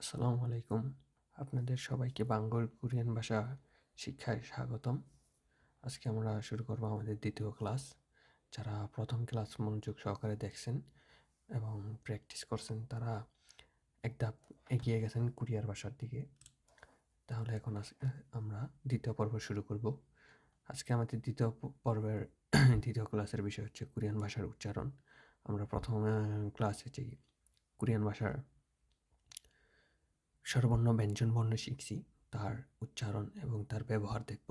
আসসালামু আলাইকুম। আপনাদের সবাইকে বাংলা কোরিয়ান ভাষা শিক্ষায় স্বাগতম। আজকে আমরা শুরু করব আমাদের দ্বিতীয় ক্লাস। যারা প্রথম ক্লাস মনোযোগ সহকারে দেখছেন এবং প্র্যাকটিস করছেন তারা এক ধাপ এগিয়ে গেছেন কোরিয়ার ভাষার দিকে। তাহলে এখন আমরা দ্বিতীয় পর্ব শুরু করব। আজকে আমাদের দ্বিতীয় পর্বের দ্বিতীয় ক্লাসের বিষয় হচ্ছে কোরিয়ান ভাষার উচ্চারণ। আমরা প্রথম ক্লাসে যে কোরিয়ান ভাষার স্বরবর্ণ ব্যঞ্জনবর্ণ শিখছি, তার উচ্চারণ এবং তার ব্যবহার দেখব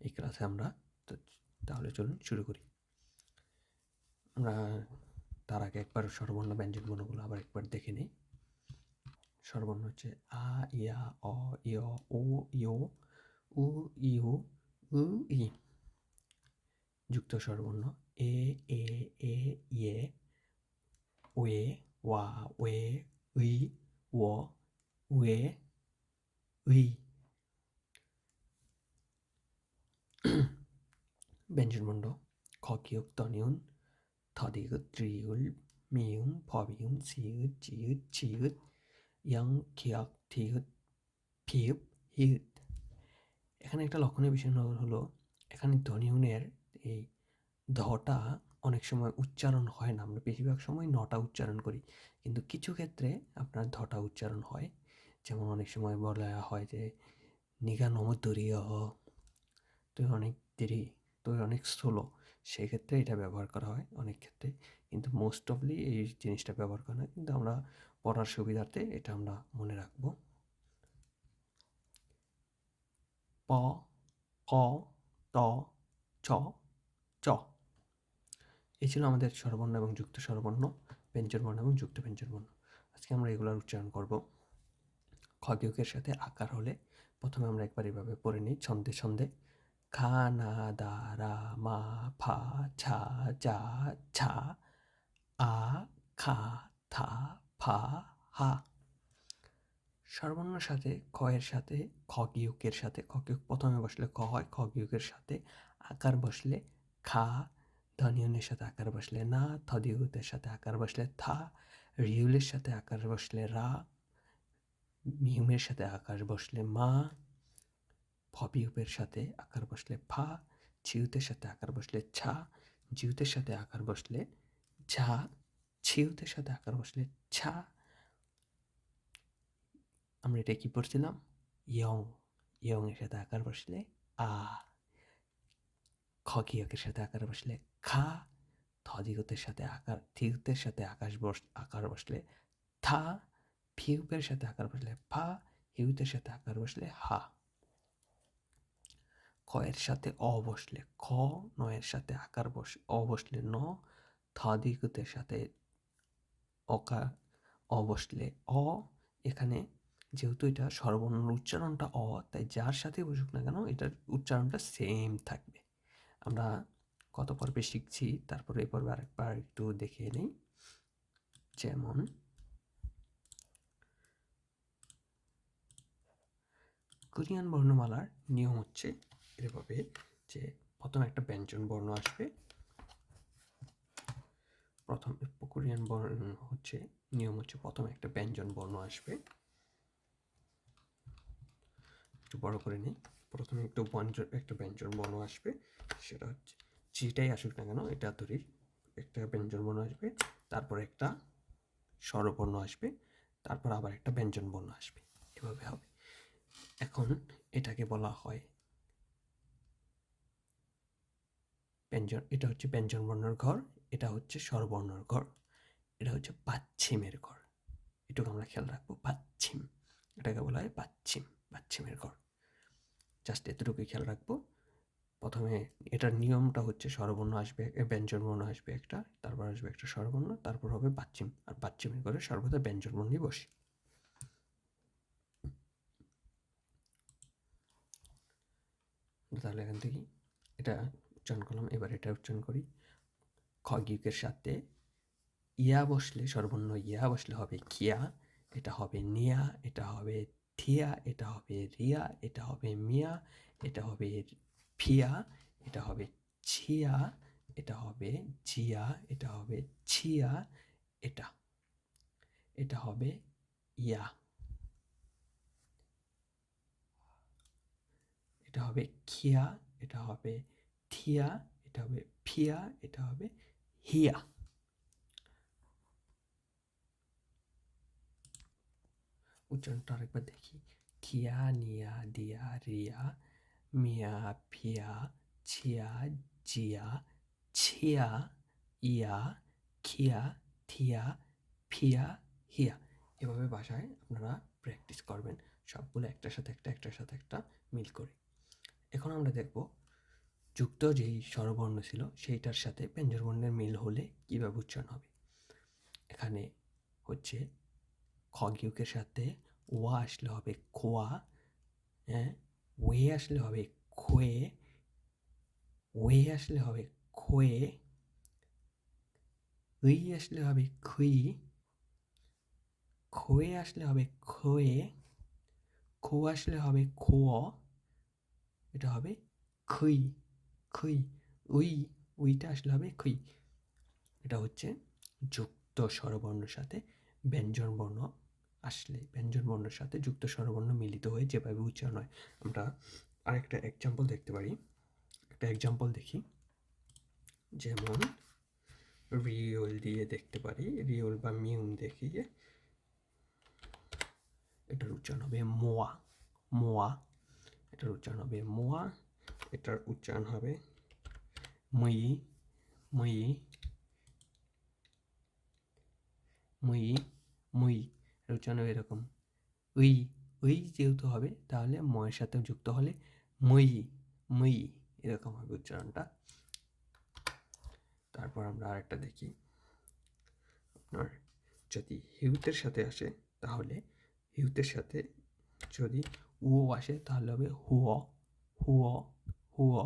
এই ক্লাসে আমরা। তাহলে চলুন শুরু করি। আমরা তার আগে একবার স্বরবর্ণ ব্যঞ্জনবর্ণগুলো আবার একবার দেখে নিই। স্বরবর্ণ হচ্ছে আ, ইয়া, অ, ইয়, ও, ইয়, উ, ইউ, উ, ই। যুক্ত স্বরবর্ণ এ, ইয়ে, ওয়ে, ওয়া, ওয়ে, উই, ও, উয়ে, উই। ব্যঞ্জনবর্ণ খ, কিয়ক, তনিয়ন, থদিউত, ত্রিউল, মিউম, ফবিউম, সিউত, চিউত, চিউত, ইয়ং, খিয়ক, থিউত, ফিউপ, হিউত। এখানে একটা লক্ষণীয় বিষয় হলো এখানে ধ্বনিউনের এই ধটা অনেক সময় উচ্চারণ হয় না। আমরা বেশিরভাগ সময় নটা উচ্চারণ করি, কিন্তু কিছু ক্ষেত্রে আপনার ধটা উচ্চারণ হয়। যেমন অনেক সময় বলা হয় যে নিগা নমদরীয়, তুই অনেক দেরি, তুই অনেক স্লো। সেক্ষেত্রে এটা ব্যবহার করা হয় অনেক ক্ষেত্রে, কিন্তু মোস্ট অফলি এই জিনিসটা ব্যবহার করা হয়। কিন্তু আমরা পড়ার সুবিধার্থে এটা আমরা মনে রাখবো। প, ক, ত, চ, চ। এই ছিল আমাদের স্বরবর্ণ এবং যুক্ত স্বরবর্ণ, ব্যঞ্জনবর্ণ এবং যুক্ত ব্যঞ্জনবর্ণ। আজকে আমরা এগুলোর উচ্চারণ করব। খ বিয়োগের সাথে আকার হলে প্রথমে আমরা একবার এভাবে পড়ে নিই ছন্দে ছন্দে। খা, না, দা, রা, মা, ফা, ছা, যা, ছা, আ, খা, থা, ফা, হা। স্বরবর্ণের সাথে খ এর সাথে খ গিয়কের সাথে, খ গিয়ক প্রথমে বসলে ক হয়, খ গিয়কের সাথে আকার বসলে খা, ধ্বনিয়নের সাথে আকার বসলে না, থদিউতের সাথে আকার বসলে থা, রিউলের সাথে আকার বসলে রা, মিহুমের সাথে আকার বসলে মা, ফবিউপের সাথে আকার বসলে ফা, ছিউতের সাথে আকার বসলে ছা, জিউতের সাথে আকার বসলে ঝা, ছিউতের সাথে আকার বসলে ছা। আমরা এটা কি পড়ছিলাম? ইয়ং, ইয়ং এর সাথে আকার বসলে আ, খ কিয়কের সাথে আকার বসলে খা, থদিগতের সাথে আকার, থিউতের সাথে আকার বসলে থা, ফিউপের সাথে আকার বসলে ফা, হিউতের সাথে আকার বসলে হা। খ এর সাথে অ বসলে খ, নয়ের সাথে আকার অ বসলে ন, থদিগতের সাথে অ বসলে অ। এখানে যেহেতু এটা স্বরবর্ণ উচ্চারণটা অ, তাই যার সাথে বসুক না কেন এটার উচ্চারণটা সেম থাকবে। আমরা কত পর্বে শিখছি, তারপরে এই পর্বে আরেকবার একটু দেখিয়ে নিই। যেমন কোরিয়ান বর্ণমালার নিয়ম হচ্ছে এভাবে যে প্রথম একটা ব্যঞ্জন বর্ণ আসবে। প্রথম কোরিয়ান বর্ণ হচ্ছে নিয়ম হচ্ছে প্রথমে একটা ব্যঞ্জন বর্ণ আসবে। একটু বড় করে নিই। প্রথমে একটা ব্যঞ্জন বর্ণ আসবে, সেটা হচ্ছে যেটাই আসুক না কেন এটা ধরি, একটা ব্যঞ্জন বর্ণ আসবে, তারপর একটা স্বরবর্ণ আসবে, তারপর আবার একটা ব্যঞ্জন বর্ণ আসবে, এভাবে হবে। এখন এটাকে বলা হয় ব্যঞ্জন। এটা হচ্ছে ব্যঞ্জন বর্ণের ঘর, এটা হচ্ছে স্বরবর্ণের ঘর, এটা হচ্ছে পাচ্ছিমের ঘর। এটুকু আমরা খেয়াল রাখবো, পাচ্ছিম, এটাকে বলা হয় পাচ্ছিম, পাচ্ছিমের ঘর। জাস্ট এতটুকুই খেয়াল রাখবো। প্রথমে এটার নিয়মটা হচ্ছে স্বরবর্ণ আসবে, ব্যঞ্জন বর্ণ আসবে একটা, তারপর আসবে একটা স্বরবর্ণ, তারপর হবে পাচ্ছিম। আর পাচ্ছিমের ঘরে সর্বদা ব্যঞ্জন বর্ণই বসে। তাহলে এখান থেকে এটা উচ্চারণ করলাম, এবার এটা উচ্চারণ করি। খ গিকের সাথে ইয়া বসলে, স্বরবর্ণ ইয়া বসলে হবে খিয়া, এটা হবে নিয়া, এটা হবে থিয়া, এটা হবে রিয়া, এটা হবে মিয়া, এটা হবে ফিয়া, এটা হবে ছিয়া, এটা হবে জিয়া, এটা হবে ছিয়া, এটা এটা হবে ইয়া। এটা হবে খিয়া, এটা হবে থিয়া, এটা হবে ফিয়া, এটা হবে হিয়া। উচ্চারণটা আরেকবার দেখি। খিয়া, নিয়া, দিয়া, রিয়া, মিয়া, ফিয়া, ছিয়া, জিয়া, ছিয়া, ইয়া, খিয়া, থিয়া, ফিয়া, হিয়া। এভাবে ভাষায় আপনারা প্র্যাকটিস করবেন, সবগুলো একটার সাথে একটা মিল করে। এখন আমরা দেখব যুক্ত যেই স্বরবর্ণ ছিল সেইটার সাথে ব্যঞ্জনবর্ণের মিল হলে কীভাবে উচ্চারণ হবে। এখানে হচ্ছে খগিউকের সাথে ওয়া আসলে হবে খোয়া, হ্যাঁ, ওয়ে আসলে হবে খোয়ে, ওয়ে আসলে হবে খোয়ে, উই আসলে হবে খুই, খোয়ে আসলে হবে খোয়ে, খো আসলে হবে খোয়া, এটা হবে খুই, খুই, উই, উইটা আসলে হবে খুই। এটা হচ্ছে যুক্ত স্বরবর্ণের সাথে ব্যঞ্জন বর্ণ আসলে, ব্যঞ্জন বর্ণের সাথে যুক্ত স্বরবর্ণ মিলিত হয়ে যেভাবে উচ্চারণ হয়। আমরা আরেকটা এক্সাম্পল দেখতে পারি, একটা এক্সাম্পল দেখি। যেমন রিওল দিয়ে দেখতে পারি, রিওল বা মিউম দেখিয়ে এটার উচ্চারণ হবে মোয়া, মোয়া, এটার উচ্চারণ হবে মোয়া, এটার উচ্চারণ হবে মুই, মুই, মুই, মুই, এর উচ্চারণ হবে এরকম। উই, উই যেহেতু হবে তাহলে ময়ের সাথে যুক্ত হলে মুই, মুই, এরকম হবে উচ্চারণটা। তারপর আমরা আরেকটা দেখি, আপনার যদি হিউতের সাথে আসে তাহলে হিউতের সাথে যদি ও আসে তাহলে হবে হুয়, হুয়, হুয়।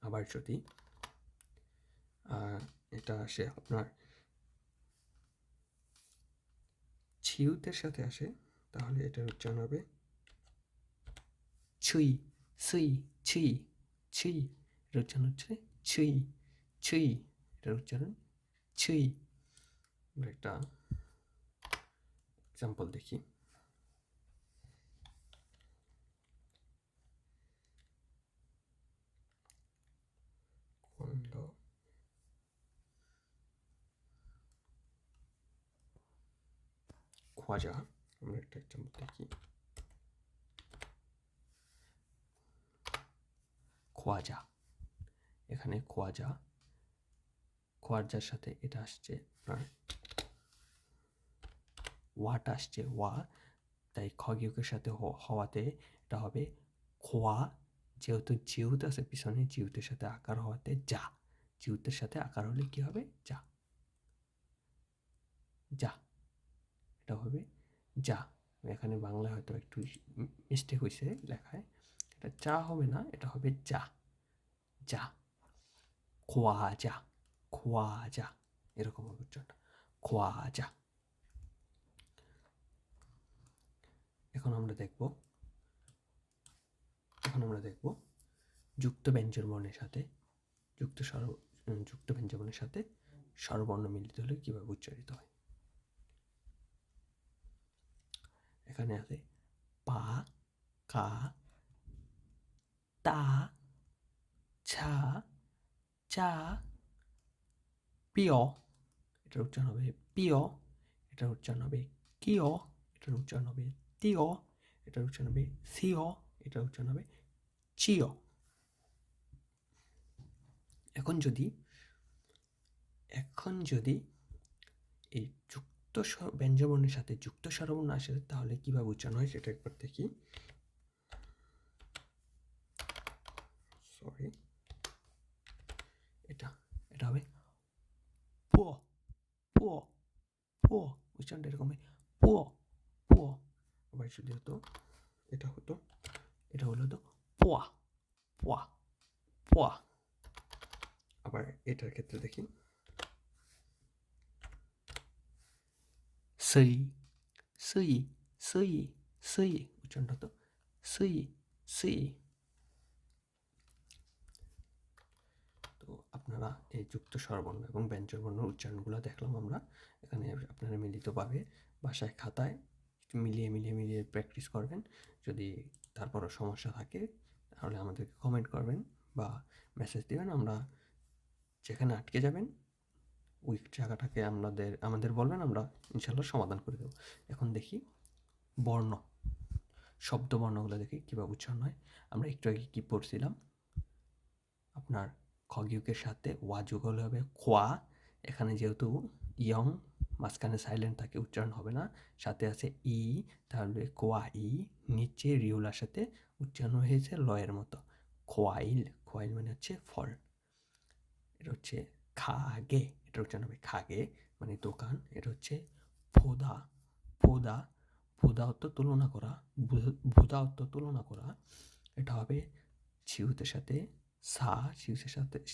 আবার যদি এটা আসে আপনার ছিউতের সাথে আসে তাহলে এটার উচ্চারণ হবে ছুই, সুই, ছুই, ছুই, এটার উচ্চারণ হচ্ছে ছুই, ছুই, এটার উচ্চারণ ছুই। আমরা একটা এক্সাম্পল দেখি। খোয়াজা, আমরা একটা এক্সাম্পল দেখি। খোয়াজা, এখানে খোয়াজা, খোয়াজার সাথে এটা আসছে আপনার ওয়াটা আসছে ওয়া, তাই খগিউকের সাথে হওয়াতে এটা হবে খোয়া, যেহেতু জিউত আছে পিছনে, জিউতের সাথে আকার হওয়াতে যা, জিউতের সাথে আকার হলে কি হবে যা, যা, এটা হবে যা। এখানে বাংলায় হয়তো একটু মিস্টেক হয়েছে লেখায়, এটা চা হবে না, এটা হবে যা, যা, খোয়াজা, খোয়াজা, এরকম হবে উচ্চারণটা, খোয়াজা। এখন আমরা দেখব যুক্ত ব্যঞ্জন বর্ণের সাথে যুক্ত ব্যঞ্জন বর্ণের সাথে স্বরবর্ণ মিলিত হলে কিভাবে উচ্চারিত হয়। এখানে আছে পা, কা, তা, ছা, চা, পিয়, এটার উচ্চারণ হবে পিয়, এটার উচ্চারণ হবে কিয়, এটার উচ্চারণ হবে তিয়, এটার উচ্চারণ হবে সিয়, এটার উচ্চারণ হবে চিয়। এখন যদি এই যুক্ত ব্যঞ্জনবর্ণের সাথে যুক্ত স্বরবর্ণ আসে তাহলে কিভাবে উচ্চারণ হয় সেটা একবার দেখি। সরি, এটা হবে প, প, প, উচ্চারণটা এরকম হবে প, প। আবার যদি হতো এটা হলো পোয়া, পোয়া, পোয়া। আবার এটার ক্ষেত্রে দেখি সই, সই, সই, সই, উচ্চারণটা হতো সই, সই। তো আপনারা এই যুক্ত স্বরবর্ণ এবং ব্যঞ্জনবর্ণ উচ্চারণগুলো দেখলাম আমরা। এখানে আপনারা মিলিতভাবে ভাষায় খাতায় মিলিয়ে প্র্যাকটিস করবেন। যদি তারপরও সমস্যা থাকে তাহলে আমাদেরকে কমেন্ট করবেন বা মেসেজ দিবেন। আমরা যেখানে আটকে যাবেন ওই জায়গাটাকে আমাদের বলবেন, আমরা ইনশাল্লাহ সমাধান করে দেবো। এখন দেখি বর্ণ, শব্দ বর্ণগুলো দেখি কীভাবে উচ্চারণ হয়। আমরা একটু আগে কী পড়ছিলাম, আপনার খগিউকের সাথে ওয়া যোগ হলে হবে খোয়া। এখানে যেহেতু ইয়ং মাঝখানে সাইলেন্ট থাকে, উচ্চারণ হবে না। সাথে আছে ই, তাহলে কোয়া ই। নিচে রিউলার সাথে উচ্চারণ হয়েছে লয়ের মতো, খোয়াইল। খোয়াইল মানে হচ্ছে ফল। এটা হচ্ছে খাগে, এটা উচ্চারণ হবে খাগে মানে দোকান। এটা হচ্ছে ফোদা। ফোদা, ফোদা অর্থ তুলনা করা, ভুদা অর্থ তুলনা করা। এটা হবে ছিউতের সাথে সা,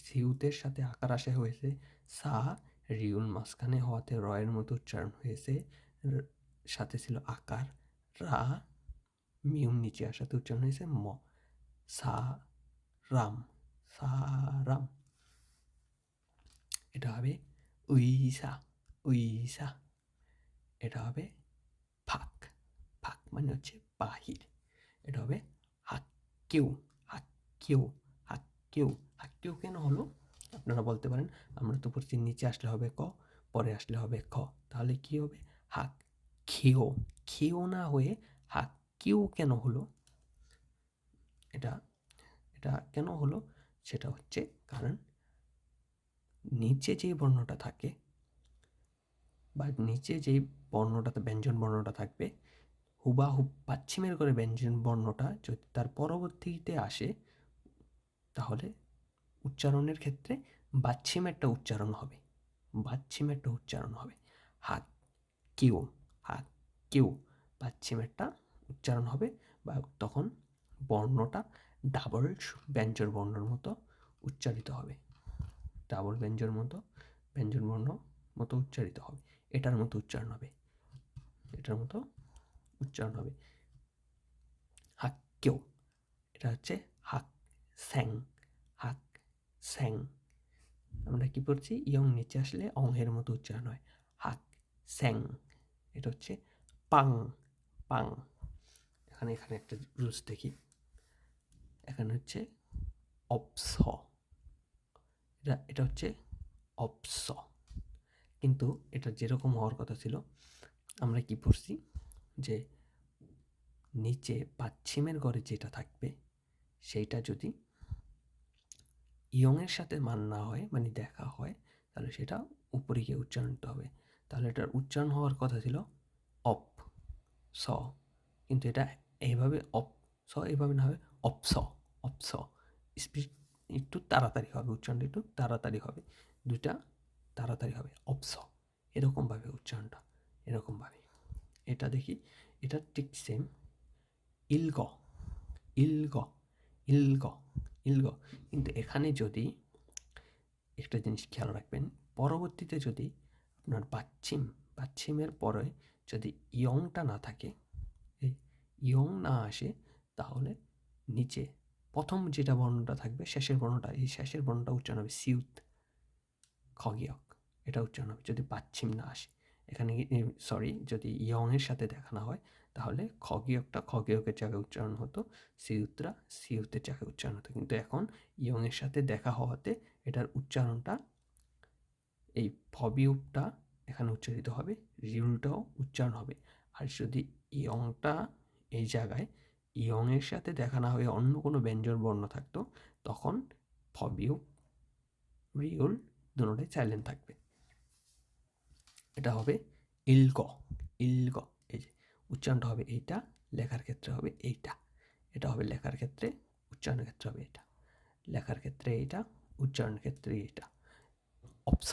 সিউতের সাথে আকার আসে হয়েছে সা, রিউল মাঝখানে হওয়াতে রয়ের মতো উচ্চারণ হয়েছে, সাথে ছিল আকার রা, মিউম নিচে আসাতে উচ্চারণ হয়েছে ম, সা রাম, সা রাম। এটা হবে উইসা, উইসা। এটা হবে ফাঁক, ফাঁক মানে হচ্ছে বাহির। এটা হবে হাক্কেউ, হাক্কেউ, হাক্কেউ। হাক্কেউ কেন হলো আপনারা বলতে পারেন, আমরা তো পড়ছি নিচে আসলে হবে ক, পরে আসলে হবে খ, তাহলে কি হবে হাক খেও। খেও না হয়ে হাক্কেউ কেন হলো, এটা এটা কেন হলো সেটা হচ্ছে কারণ নিচে যেই বর্ণটা থাকে বা নিচে যেই বর্ণটাতে ব্যঞ্জন বর্ণটা থাকবে, হুবাহুব পাচ্ছিমের করে ব্যঞ্জন বর্ণটা যদি তার পরবর্তীতে আসে তাহলে উচ্চারণের ক্ষেত্রে বাচ্ছিমেরটা উচ্চারণ হবে, বাচ্ছিমেরটা উচ্চারণ হবে। হাত কেউ, হাত কেউ, বাচ্ছিমেরটা উচ্চারণ হবে বা তখন বর্ণটা ডাবল ব্যঞ্জন বর্ণের মতো উচ্চারিত হবে, ডাবল ব্যঞ্জন বর্ণ মতো উচ্চারিত হবে। এটার মতো উচ্চারণ হবে, এটার মতো উচ্চারণ হবে হাক কেউ। এটা হচ্ছে হাক স্যাং, হাক স্যাং। আমরা কি পড়ছি, ইয়ং নিচে আসলে অংহের মতো উচ্চারণ হয়, হাক স্যাং। এটা হচ্ছে পাং, পাং। এখানে একটা রুলস দেখি, এখানে হচ্ছে অপস, এটা হচ্ছে অপস, কিন্তু এটা যেরকম হওয়ার কথা ছিল আমরা কি পড়ছি যে নিচে পাচ্ছিমের ঘরে যেটা থাকবে সেইটা যদি ইয়ংয়ের সাথে মান না হয় মানে দেখা হয় তাহলে সেটা উপরে গিয়ে উচ্চারণ হবে। তাহলে এটার উচ্চারণ হওয়ার কথা ছিল অপ স, কিন্তু এটা এইভাবে অপ স এইভাবে না হবে অপস, অপস। স্পিড একটু তাড়াতাড়ি হবে, উচ্চারণটা একটু তাড়াতাড়ি হবে, দুইটা তাড়াতাড়ি হবে অপস, এরকমভাবে উচ্চারণটা, এরকমভাবে। এটা দেখি, এটা ঠিক সেম ইলগ, ইলগ, ইলগ, ইলগ। কিন্তু এখানে যদি একটা জিনিস খেয়াল রাখবেন, পরবর্তীতে যদি আপনার বাচ্ছিমের পরে যদি ইয়ংটা না থাকে, এই ইয়ং না আসে, তাহলে নিচে প্রথম যেটা বর্ণটা থাকবে শেষের বর্ণটা, এই শেষের বর্ণটা উচ্চারণ হবে সিউত, খগিয়ক। এটা উচ্চারণ হবে যদি বাচ্ছিম না আসে। এখানে সরি, যদি ইয়ংয়ের সাথে দেখা না হয় তাহলে খগিয়কটা খগিয়কের জায়গায় উচ্চারণ হতো, সিউতরা সিউতের জায়গায় উচ্চারণ হতো। কিন্তু এখন ইয়ংয়ের সাথে দেখা হওয়াতে এটার উচ্চারণটা, এই ফবিউপটা এখানে উচ্চারিত হবে, রিউলটাও উচ্চারণ হবে। আর যদি ইয়ংটা এই জায়গায় ইয়ংয়ের সাথে দেখা না হয়ে অন্য কোনো ব্যঞ্জন বর্ণ থাকতো তখন ফবিউ রিউল দুটোটাই সাইলেন্ট থাকবে। এটা হবে ইলগ, ইলগ। এই যে উচ্চারণটা হবে এইটা, লেখার ক্ষেত্রে হবে এইটা। এটা হবে লেখার ক্ষেত্রে, উচ্চারণের ক্ষেত্রে হবে এটা, লেখার ক্ষেত্রে এইটা, উচ্চারণের ক্ষেত্রে এইটা। অপস,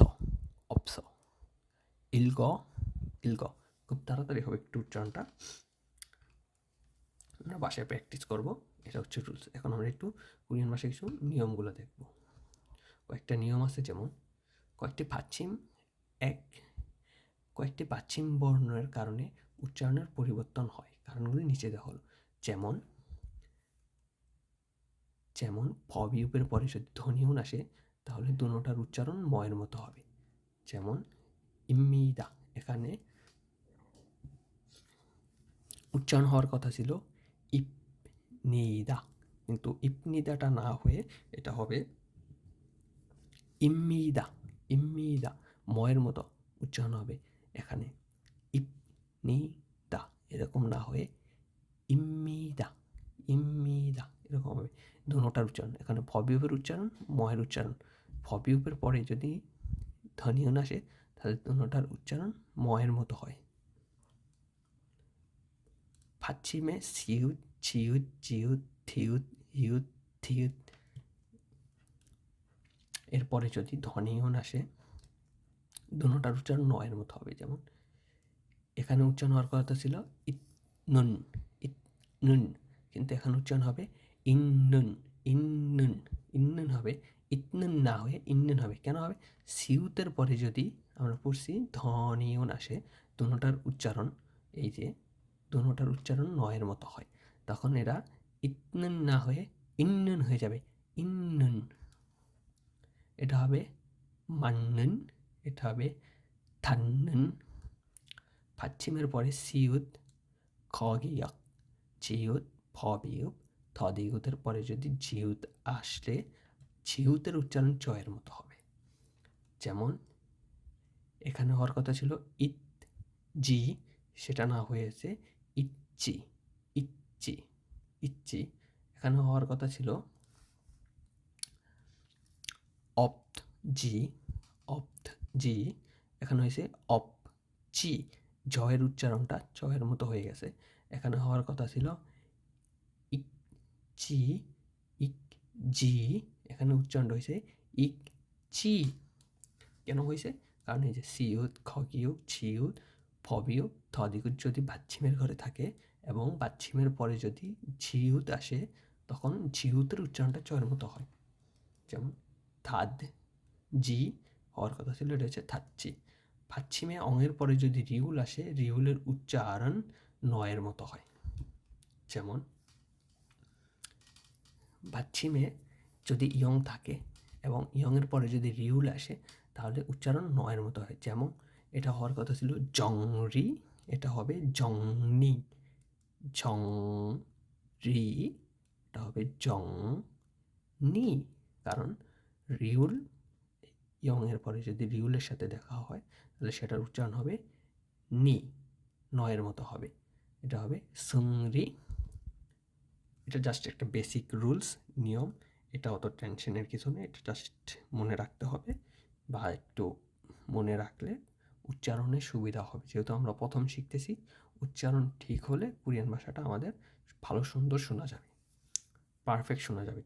অপস, ইলগ, ইলগ। খুব তাড়াতাড়ি হবে একটু উচ্চারণটা, আমরা বাসায় প্র্যাকটিস করব। এটা হচ্ছে রুলস। এখন আমরা একটু কোরিয়ান ভাষায় কিছু নিয়মগুলো দেখব। কয়েকটা নিয়ম আছে, যেমন কয়েকটি পাচ্ছিম বর্ণের কারণে উচ্চারণের পরিবর্তন হয়, কারণগুলি নিচে দেওয়া হলো। যেমন যেমন ফবিউপের পরে যদি ধ্বনিউন আসে তাহলে দুটোটার উচ্চারণ ময়ের মতো হবে। যেমন ইম্মিদা, এখানে উচ্চারণ হওয়ার কথা ছিল ইপনিদা, কিন্তু ইপনিদাটা না হয়ে এটা হবে ইম্মিদা। ইম্মিদা ময়ের মতো উচ্চারণ হবে এখানে, ইপনিদা এরকম না হয়ে ইম্মিদা, ইম্মিদা এরকম হবে দুটোটার উচ্চারণ। এখানে ফবিউপের উচ্চারণ, ময়ের উচ্চারণ। ফবিউপের পরে যদি ধ্বনিয়ন আসে তাহলে দুটোটার উচ্চারণ ময়ের মতো হয়। ফাচ্ছিমে সিউত, চিউত, জিউত, থিউত, ইউত, থিউত। এরপরে যদি ধ্বনিয়ন আসে দুটোটার উচ্চারণ নয়ের মতো হবে। যেমন এখানে উচ্চারণ হওয়ার কথা ছিল ইত নুন, ইত নুন, কিন্তু এখানে উচ্চারণ হবে ইন্নুন, ইন্নুন, ইন্নুন হবে, ইতনুন না হয়ে ইন্নুন হবে। কেন হবে? সিউতের পরে যদি আমরা পড়ছি ধ্বনিয়ন আসে দুটোটার উচ্চারণ, এই যে দুটোটার উচ্চারণ নয়ের মতো হয়, তখন এরা ইতনুন না হয়ে ইন্নুন হয়ে যাবে, ইন্নুন। এটা হবে মান্নুন, এটা হবে থান্নুন। ফাচ্ছিমের পরে সিউত, খগিয়ক, জিউত, ফবিউপ, থদিগুতের পরে যদি জিউত আসলে জিউতের উচ্চারণ চয়ের মতো হবে। যেমন এখানে হওয়ার কথা ছিল ইত জি, সেটা না হয়েছে ইচ্চি, ইচ্চি, ইচ্চি। এখানে হওয়ার কথা ছিল অপ্ত জি, অপ্ত জি, এখানে হয়েছে অপ চি, জয়ের উচ্চারণটা চয়ের মতো হয়ে গেছে। এখানে হওয়ার কথা ছিল ইক চি, ইক জি, এখানে উচ্চারণটা হয়েছে ইক চি। কেন হয়েছে? কারণ এই যে সিউত, খগিউত, ছিউত, ফবিউত, থদিগুত যদি বাচ্ছিমের ঘরে থাকে এবং বাচ্ছিমের পরে যদি ঝিউত আসে তখন ঝিউতের উচ্চারণটা চয়ের মতো হয়। যেমন থাদ জি হওয়ার কথা ছিল, এটা হচ্ছে থাচ্ছি। ফাচ্ছিমে অঙের পরে যদি রিউল আসে রিউলের উচ্চারণ নয়ের মতো হয়। যেমন বাচ্ছিমে যদি ইয়ং থাকে এবং ইয়ংয়ের পরে যদি রিউল আসে তাহলে উচ্চারণ নয়ের মতো হয়। যেমন এটা হওয়ার কথা ছিল জংরি, এটা হবে জংনি, ঝং রি, এটা হবে জং নি। কারণ রিউল ইয়ংয়ের পরে যদি রিউলের সাথে দেখা হয় তাহলে সেটার উচ্চারণ হবে নি, নয়ের মতো হবে। এটা হবে সুংরি। এটা জাস্ট একটা বেসিক রুলস, নিয়ম। এটা অত টেনশনের কিছু নেই, এটা জাস্ট মনে রাখতে হবে বা একটু মনে রাখলে উচ্চারণে সুবিধা হবে। যেহেতু আমরা প্রথম শিখতেছি, উচ্চারণ ঠিক হলে কোরিয়ান ভাষাটা আমাদের ভালো সুন্দর শোনা যাবে, পারফেক্ট শোনা যাবে।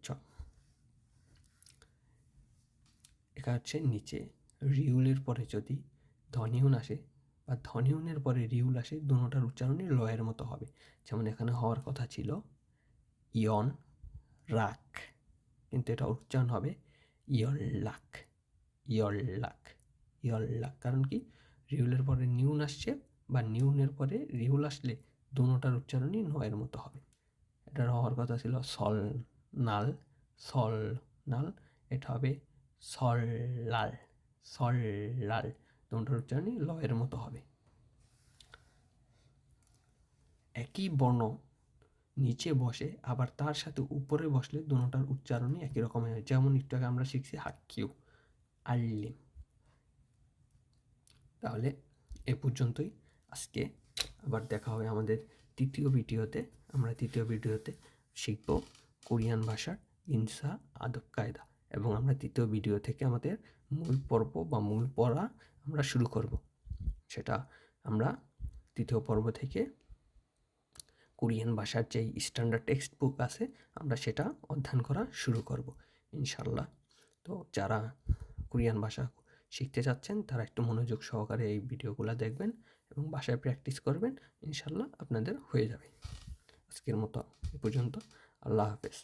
এটা হচ্ছে নিচে রিউলের পরে যদি ধ্বনিয়ন আসে বা ধ্বনিয়নের পরে রিউল আসে দুটোটার উচ্চারণই লয়ের মতো হবে। যেমন এখানে হওয়ার কথা ছিল ইয়ন রাক, কিন্তু এটা উচ্চারণ হবে ইয়ল্লাক, ইয়ল্লাক, ইয়ল্লাক। কারণ কি? রিউলের পরে নিউন আসছে বা নিউনের পরে রিউল আসলে দুটোটার উচ্চারণই নয়ের মতো হবে। এটার হওয়ার কথা ছিল সল নাল, সল নাল, এটা হবে সল লাল, সল লাল। দুটোটার উচ্চারণই লয়ের মতো হবে। একই বর্ণ নিচে বসে আবার তার সাথে উপরে বসলে দুটোটার উচ্চারণই একই রকম হয়। যেমন একটু আগে আমরা শিখছি হাক্কিউ, আল্লিম। তাহলে এ পর্যন্তই আজকে। আবার দেখা হবে আমাদের তৃতীয় ভিডিওতে। আমরা তৃতীয় ভিডিওতে শিখব কোরিয়ান ভাষার ইনসা, আদব, কায়দা, এবং আমরা তৃতীয় ভিডিও থেকে আমাদের মূল পর্ব বা মূল পড়া আমরা শুরু করব। সেটা আমরা তৃতীয় পর্ব থেকে কোরিয়ান ভাষার যেই স্ট্যান্ডার্ড টেক্সট বুক আছে আমরা সেটা অধ্যয়ন করা শুরু করব ইনশাল্লাহ। তো যারা কোরিয়ান ভাষা শিখতে চাচ্ছেন তারা একটু মনোযোগ সহকারে এই ভিডিওগুলো দেখবেন এবং বাসায় প্র্যাকটিস করবেন, ইনশাল্লাহ আপনাদের হয়ে যাবে। আজকের মতো এ পর্যন্ত। আল্লাহ হাফেজ।